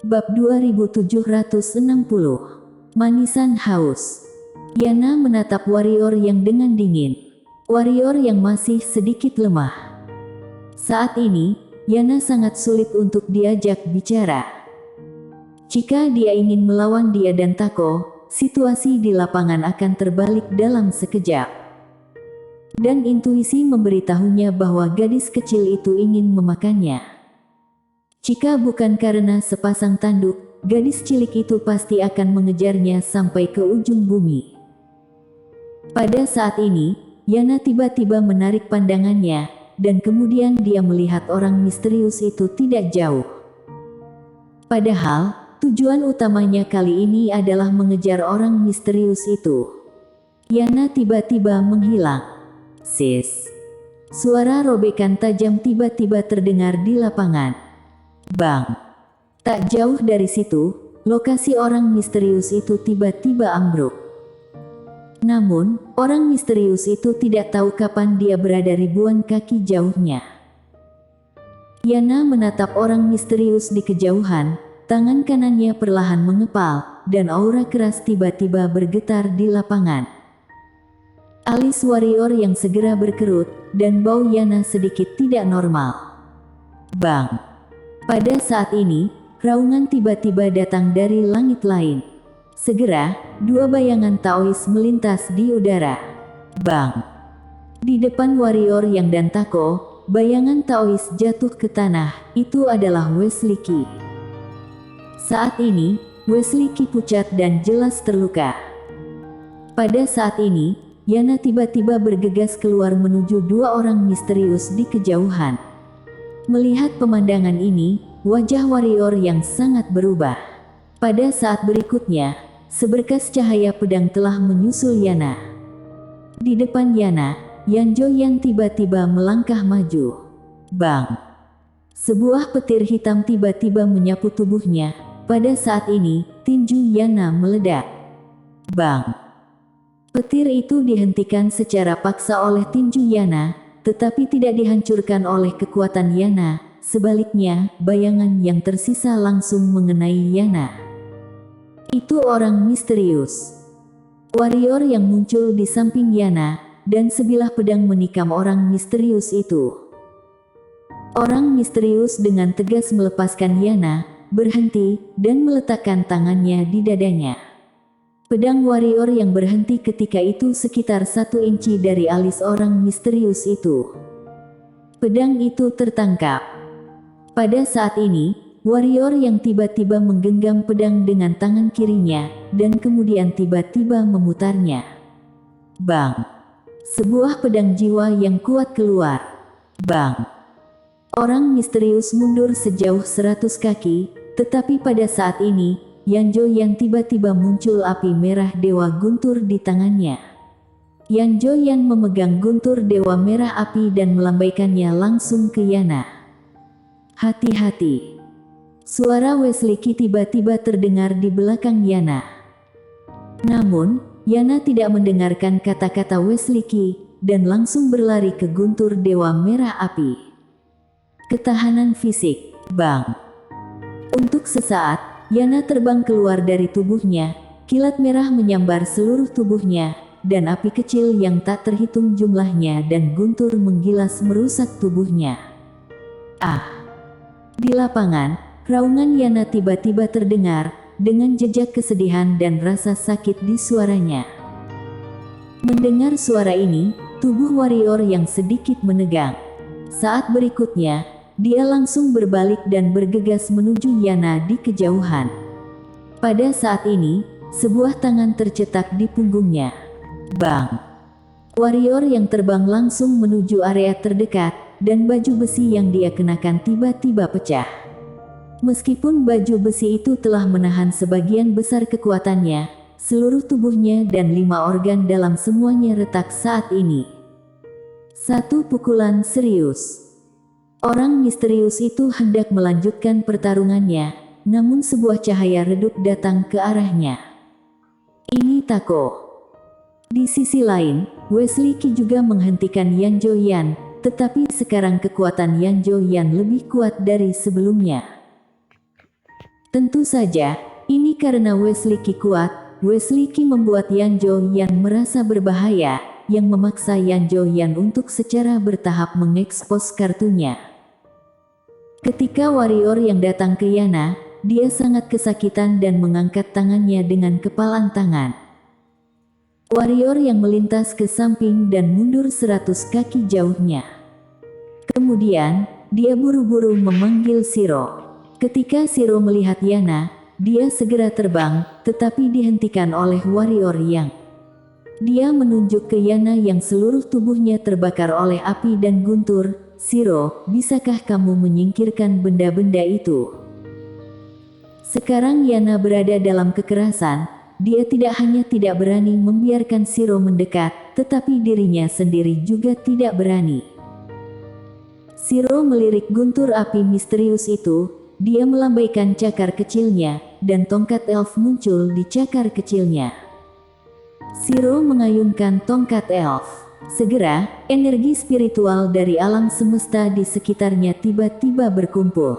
Bab 2760. Manisan haus. Yana menatap warrior yang dengan dingin. Warrior yang masih sedikit lemah. Saat ini, Yana sangat sulit untuk diajak bicara. Jika dia ingin melawan dia dan Tako, situasi di lapangan akan terbalik dalam sekejap. Dan intuisi memberitahunya bahwa gadis kecil itu ingin memakannya. Jika bukan karena sepasang tanduk, gadis cilik itu pasti akan mengejarnya sampai ke ujung bumi. Pada saat ini, Yana tiba-tiba menarik pandangannya, dan kemudian dia melihat orang misterius itu tidak jauh. Padahal, tujuan utamanya kali ini adalah mengejar orang misterius itu. Yana tiba-tiba menghilang. Sis. Suara robekan tajam tiba-tiba terdengar di lapangan. Bang. Tak jauh dari situ, lokasi orang misterius itu tiba-tiba ambruk. Namun, orang misterius itu tidak tahu kapan dia berada ribuan kaki jauhnya. Yana menatap orang misterius di kejauhan, tangan kanannya perlahan mengepal, dan aura keras tiba-tiba bergetar di lapangan. Alis warrior yang segera berkerut, dan bau Yana sedikit tidak normal. Bang! Pada saat ini, raungan tiba-tiba datang dari langit lain. Segera, dua bayangan Taois melintas di udara. Bang! Di depan warrior yang dan Tako, bayangan Taois jatuh ke tanah. Itu adalah Wesley Qi. Saat ini, Wesley Qi pucat dan jelas terluka. Pada saat ini, Yana tiba-tiba bergegas keluar menuju dua orang misterius di kejauhan. Melihat pemandangan ini, wajah warrior yang sangat berubah. Pada saat berikutnya, seberkas cahaya pedang telah menyusul Yana. Di depan Yana, Yan Joyan tiba-tiba melangkah maju. Bang! Sebuah petir hitam tiba-tiba menyapu tubuhnya. Pada saat ini, tinju Yana meledak. Bang! Petir itu dihentikan secara paksa oleh tinju Yana, tetapi tidak dihancurkan oleh kekuatan Yana. Sebaliknya, bayangan yang tersisa langsung mengenai Yana. Itu orang misterius. Warrior yang muncul di samping Yana, dan sebilah pedang menikam orang misterius itu. Orang misterius dengan tegas melepaskan Yana, berhenti, dan meletakkan tangannya di dadanya. Pedang warrior yang berhenti ketika itu sekitar 1 inci dari alis orang misterius itu. Pedang itu tertangkap. Pada saat ini, warrior yang tiba-tiba menggenggam pedang dengan tangan kirinya, dan kemudian tiba-tiba memutarnya. Bang! Sebuah pedang jiwa yang kuat keluar. Bang! Orang misterius mundur sejauh 100 kaki, tetapi pada saat ini, Yan Joyan tiba-tiba muncul api merah dewa guntur di tangannya. Yan Joyan memegang guntur dewa merah api dan melambaikannya langsung ke Yana. Hati-hati! Suara Wesley Qi tiba-tiba terdengar di belakang Yana. Namun, Yana tidak mendengarkan kata-kata Wesley Qi, dan langsung berlari ke guntur dewa merah api. Ketahanan fisik, Bang! Untuk sesaat, Yana terbang keluar dari tubuhnya, kilat merah menyambar seluruh tubuhnya, dan api kecil yang tak terhitung jumlahnya dan guntur menggilas merusak tubuhnya. Ah! Di lapangan, raungan Yana tiba-tiba terdengar, dengan jejak kesedihan dan rasa sakit di suaranya. Mendengar suara ini, tubuh warrior yang sedikit menegang. Saat berikutnya, dia langsung berbalik dan bergegas menuju Yana di kejauhan. Pada saat ini, sebuah tangan tercetak di punggungnya. Bang! Warrior yang terbang langsung menuju area terdekat, dan baju besi yang dia kenakan tiba-tiba pecah. Meskipun baju besi itu telah menahan sebagian besar kekuatannya, seluruh tubuhnya dan 5 organ dalam semuanya retak saat ini. Satu pukulan serius. Orang misterius itu hendak melanjutkan pertarungannya, namun sebuah cahaya redup datang ke arahnya. Ini Tako. Di sisi lain, Wesley Qi juga menghentikan Yan Joyan, tetapi sekarang kekuatan Yan Joyan lebih kuat dari sebelumnya. Tentu saja, ini karena Wesley Ki kuat. Wesley Ki membuat Yan Zhou-yan merasa berbahaya, yang memaksa Yan Zhou-yan untuk secara bertahap mengekspos kartunya. Ketika warrior yang datang ke Yana, dia sangat kesakitan dan mengangkat tangannya dengan kepalan tangan. Warrior yang melintas ke samping dan mundur 100 kaki jauhnya. Kemudian, dia buru-buru memanggil Shiro. Ketika Shiro melihat Yana, dia segera terbang, tetapi dihentikan oleh warrior yang. Dia menunjuk ke Yana yang seluruh tubuhnya terbakar oleh api dan guntur. Shiro, bisakah kamu menyingkirkan benda-benda itu? Sekarang Yana berada dalam kekerasan. Dia tidak hanya tidak berani membiarkan Shiro mendekat, tetapi dirinya sendiri juga tidak berani. Shiro melirik guntur api misterius itu. Dia melambaikan cakar kecilnya, dan tongkat elf muncul di cakar kecilnya. Shiro mengayunkan tongkat elf. Segera, energi spiritual dari alam semesta di sekitarnya tiba-tiba berkumpul.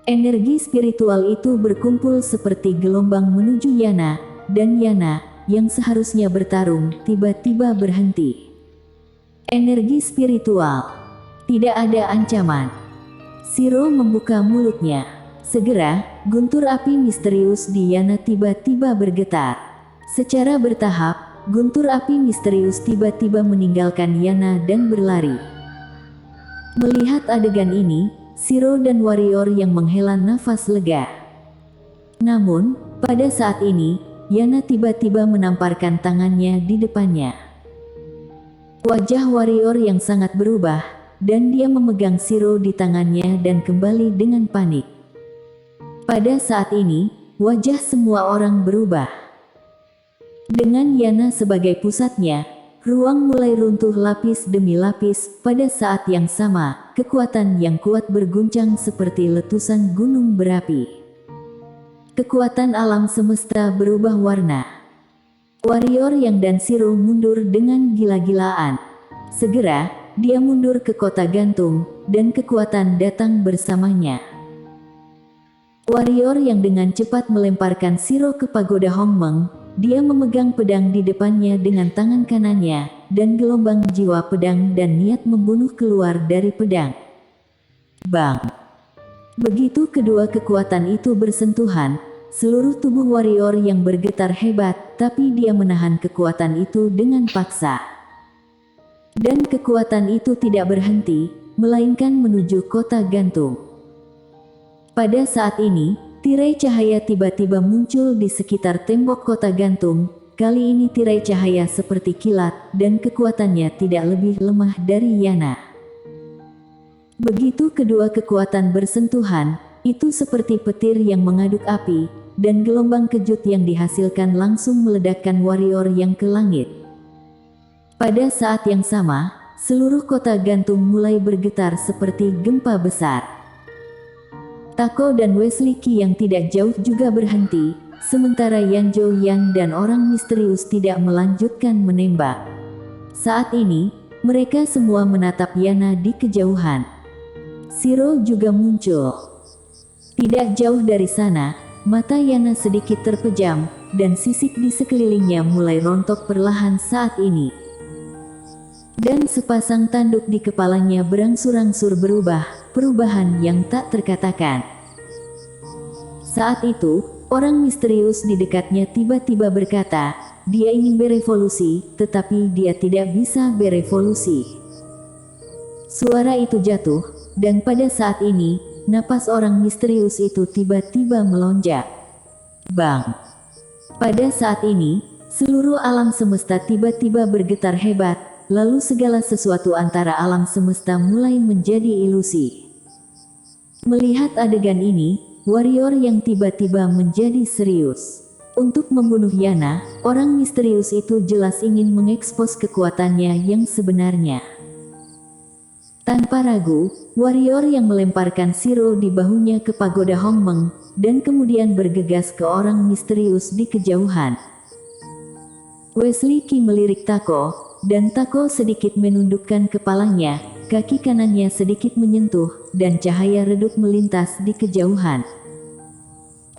Energi spiritual itu berkumpul seperti gelombang menuju Yana, dan Yana, yang seharusnya bertarung, tiba-tiba berhenti. Energi spiritual. Tidak ada ancaman. Shiro membuka mulutnya. Segera, guntur api misterius di Yana tiba-tiba bergetar. Secara bertahap, guntur api misterius tiba-tiba meninggalkan Yana dan berlari. Melihat adegan ini, Shiro dan warrior yang menghela nafas lega. Namun, pada saat ini, Yana tiba-tiba menamparkan tangannya di depannya. Wajah warrior yang sangat berubah, dan dia memegang Shiro di tangannya dan kembali dengan panik. Pada saat ini, wajah semua orang berubah. Dengan Yana sebagai pusatnya, ruang mulai runtuh lapis demi lapis. Pada saat yang sama, kekuatan yang kuat berguncang seperti letusan gunung berapi. Kekuatan alam semesta berubah warna. Warrior yang dan Shiro mundur dengan gila-gilaan. Segera, dia mundur ke kota gantung, dan kekuatan datang bersamanya. Warrior yang dengan cepat melemparkan Shiro ke pagoda Hongmeng. Dia memegang pedang di depannya dengan tangan kanannya, dan gelombang jiwa pedang dan niat membunuh keluar dari pedang. Bang! Begitu kedua kekuatan itu bersentuhan, seluruh tubuh warrior yang bergetar hebat, tapi dia menahan kekuatan itu dengan paksa. Dan kekuatan itu tidak berhenti, melainkan menuju kota gantung. Pada saat ini, tirai cahaya tiba-tiba muncul di sekitar tembok kota gantung. Kali ini tirai cahaya seperti kilat, dan kekuatannya tidak lebih lemah dari Yana. Begitu kedua kekuatan bersentuhan, itu seperti petir yang mengaduk api, dan gelombang kejut yang dihasilkan langsung meledakkan warrior yang ke langit. Pada saat yang sama, seluruh kota gantung mulai bergetar seperti gempa besar. Tako dan Wesley Ki yang tidak jauh juga berhenti, sementara Yan Zhou-yan dan orang misterius tidak melanjutkan menembak. Saat ini, mereka semua menatap Yana di kejauhan. Shiro juga muncul. Tidak jauh dari sana, mata Yana sedikit terpejam, dan sisik di sekelilingnya mulai rontok perlahan saat ini. Dan sepasang tanduk di kepalanya berangsur-angsur berubah, perubahan yang tak terkatakan. Saat itu, orang misterius di dekatnya tiba-tiba berkata, dia ingin berevolusi, tetapi dia tidak bisa berevolusi. Suara itu jatuh, dan pada saat ini, napas orang misterius itu tiba-tiba melonjak. Bang! Pada saat ini, seluruh alam semesta tiba-tiba bergetar hebat, lalu segala sesuatu antara alam semesta mulai menjadi ilusi. Melihat adegan ini, warrior yang tiba-tiba menjadi serius. Untuk membunuh Yana, orang misterius itu jelas ingin mengekspos kekuatannya yang sebenarnya. Tanpa ragu, warrior yang melemparkan Shiro di bahunya ke pagoda Hongmeng, dan kemudian bergegas ke orang misterius di kejauhan. Wesley Ki melirik Tako, dan Tako sedikit menundukkan kepalanya, kaki kanannya sedikit menyentuh, dan cahaya redup melintas di kejauhan.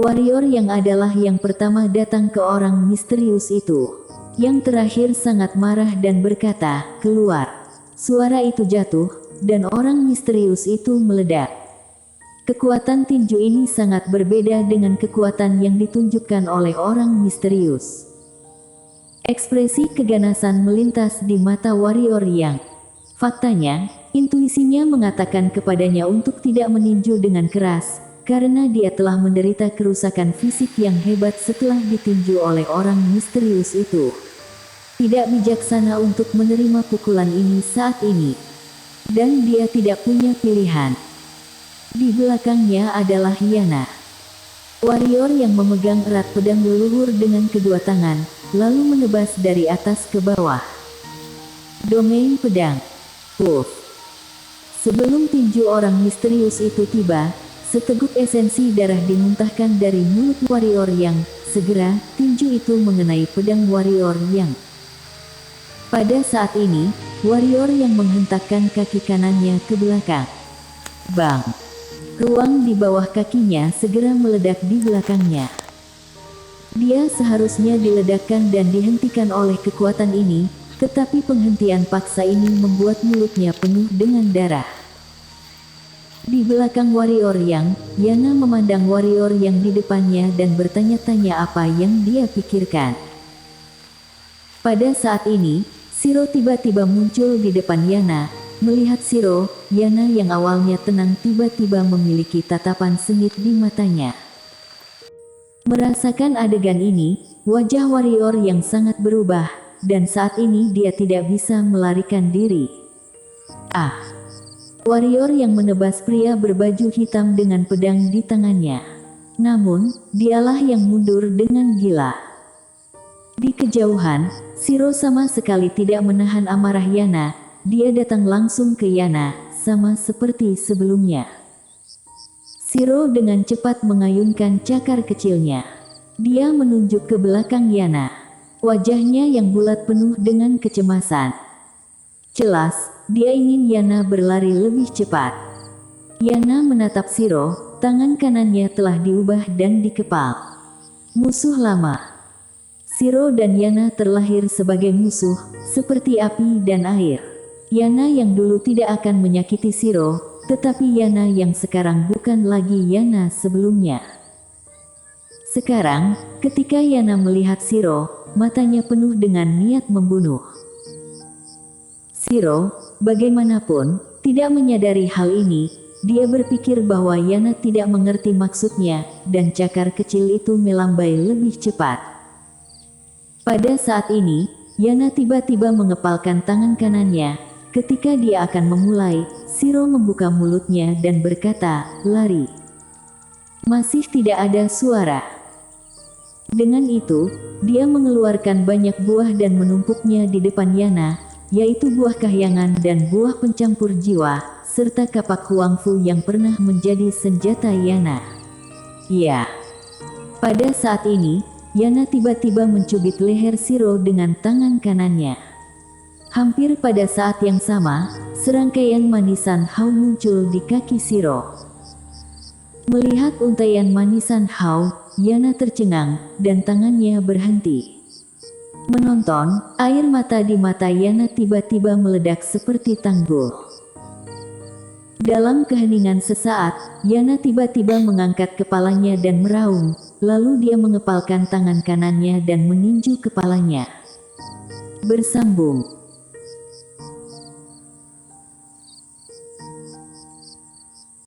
Warrior yang adalah yang pertama datang ke orang misterius itu. Yang terakhir sangat marah dan berkata, "Keluar." Suara itu jatuh, dan orang misterius itu meledak. Kekuatan tinju ini sangat berbeda dengan kekuatan yang ditunjukkan oleh orang misterius. Ekspresi keganasan melintas di mata warrior yang. Faktanya, intuisinya mengatakan kepadanya untuk tidak meninju dengan keras, karena dia telah menderita kerusakan fisik yang hebat setelah ditinju oleh orang misterius itu. Tidak bijaksana untuk menerima pukulan ini saat ini. Dan dia tidak punya pilihan. Di belakangnya adalah Yana. Warrior yang memegang erat pedang leluhur dengan kedua tangan, lalu menebas dari atas ke bawah. Domain pedang. Puff. Sebelum tinju orang misterius itu tiba, seteguk esensi darah dimuntahkan dari mulut warrior yang. Segera, tinju itu mengenai pedang warrior yang. Pada saat ini, warrior yang menghentakkan kaki kanannya ke belakang. Bang! Ruang di bawah kakinya segera meledak di belakangnya. Dia seharusnya diledakkan dan dihentikan oleh kekuatan ini, tetapi penghentian paksa ini membuat mulutnya penuh dengan darah. Di belakang warrior yang, Yana memandang warrior yang di depannya dan bertanya-tanya apa yang dia pikirkan. Pada saat ini, Shiro tiba-tiba muncul di depan Yana. Melihat Shiro, Yana yang awalnya tenang tiba-tiba memiliki tatapan sengit di matanya. Merasakan adegan ini, wajah warrior yang sangat berubah, dan saat ini dia tidak bisa melarikan diri. Ah! Warrior yang menebas pria berbaju hitam dengan pedang di tangannya. Namun, dialah yang mundur dengan gila. Di kejauhan, Shiro sama sekali tidak menahan amarah Yana. Dia datang langsung ke Yana, sama seperti sebelumnya. Shiro dengan cepat mengayunkan cakar kecilnya. Dia menunjuk ke belakang Yana. Wajahnya yang bulat penuh dengan kecemasan. Jelas, dia ingin Yana berlari lebih cepat. Yana menatap Shiro, tangan kanannya telah diubah dan dikepal. Musuh lama. Shiro dan Yana terlahir sebagai musuh, seperti api dan air. Yana yang dulu tidak akan menyakiti Shiro, tetapi Yana yang sekarang bukan lagi Yana sebelumnya. Sekarang, ketika Yana melihat Shiro, matanya penuh dengan niat membunuh. Shiro, bagaimanapun, tidak menyadari hal ini. Dia berpikir bahwa Yana tidak mengerti maksudnya, dan cakar kecil itu melambai lebih cepat. Pada saat ini, Yana tiba-tiba mengepalkan tangan kanannya. Ketika dia akan memulai, Shiro membuka mulutnya dan berkata, "Lari." Masih tidak ada suara. Dengan itu, dia mengeluarkan banyak buah dan menumpuknya di depan Yana, yaitu buah kahyangan dan buah pencampur jiwa, serta kapak Huang Fu yang pernah menjadi senjata Yana. Ya. Pada saat ini, Yana tiba-tiba mencubit leher Shiro dengan tangan kanannya. Hampir pada saat yang sama, serangkaian manisan Hao muncul di kaki Shiro. Melihat untaian manisan Hao, Yana tercengang, dan tangannya berhenti. Menonton, air mata di mata Yana tiba-tiba meledak seperti tanggul. Dalam keheningan sesaat, Yana tiba-tiba mengangkat kepalanya dan meraung, lalu dia mengepalkan tangan kanannya dan meninju kepalanya. Bersambung.